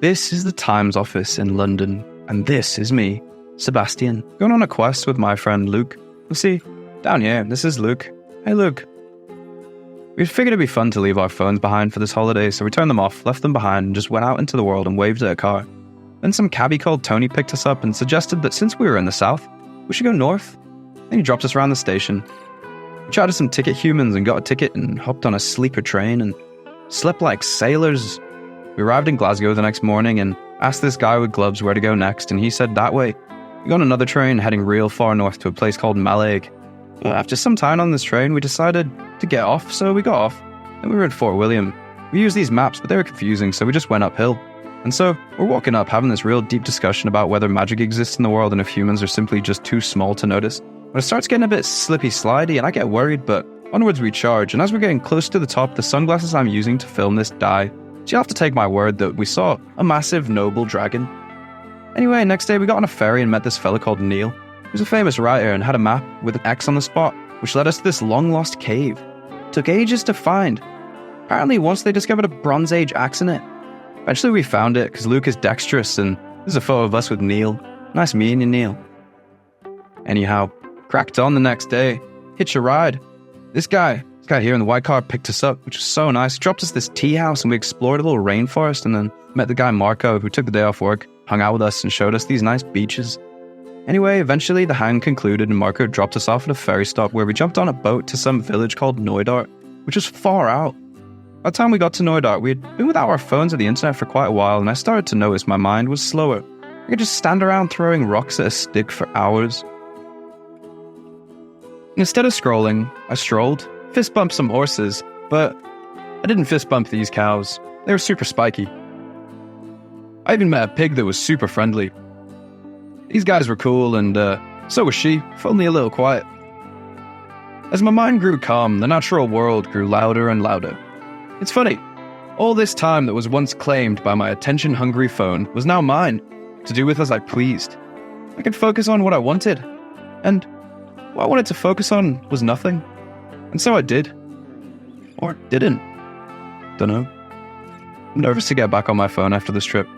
This is the Times office in London, and this is me, Sebastian, going on a quest with my friend Luke. You see, down here, this is Luke. Hey Luke. We figured it'd be fun to leave our phones behind for this holiday, so we turned them off, left them behind, and just went out into the world and waved at a car. Then some cabbie called Tony picked us up and suggested that since we were in the south, we should go north. Then he dropped us around the station. We chatted some ticket humans and got a ticket and hopped on a sleeper train and slept like sailors. We arrived in Glasgow the next morning and asked this guy with gloves where to go next, and he said that way. We got on another train heading real far north to a place called Mallaig. After some time on this train, we decided to get off, so we got off. Then we were at Fort William. We used these maps, but they were confusing, so we just went uphill. And so, we're walking up, having this real deep discussion about whether magic exists in the world and if humans are simply just too small to notice. When it starts getting a bit slippy-slidey, and I get worried, but onwards we charge, and as we're getting close to the top, the sunglasses I'm using to film this die. So you'll have to take my word that we saw a massive noble dragon. Anyway, next day we got on a ferry and met this fella called Neil. He was a famous writer and had a map with an X on the spot, which led us to this long-lost cave. It took ages to find. Apparently once they discovered a Bronze Age axe in it. Eventually we found it because Luke is dexterous, and there's a photo of us with Neil. Nice meeting you, Neil. Anyhow, cracked on the next day. Hitch a ride. This guy here in the white car picked us up, which was so nice. He dropped us this tea house and we explored a little rainforest and then met the guy Marco who took the day off work, hung out with us and showed us these nice beaches. Anyway, eventually the hang concluded and Marco dropped us off at a ferry stop where we jumped on a boat to some village called Knoydart, which was far out. By the time we got to Knoydart, we had been without our phones or the internet for quite a while, and I started to notice my mind was slower. I could just stand around throwing rocks at a stick for hours. Instead of scrolling, I strolled, fist bumped some horses, but I didn't fist bump these cows. They were super spiky. I even met a pig that was super friendly. These guys were cool, and so was she, if only a little quiet. As my mind grew calm, the natural world grew louder and louder. It's funny, all this time that was once claimed by my attention-hungry phone was now mine, to do with as I pleased. I could focus on what I wanted, and what I wanted to focus on was nothing. And so I did. Or didn't. Dunno. I'm nervous to get back on my phone after this trip.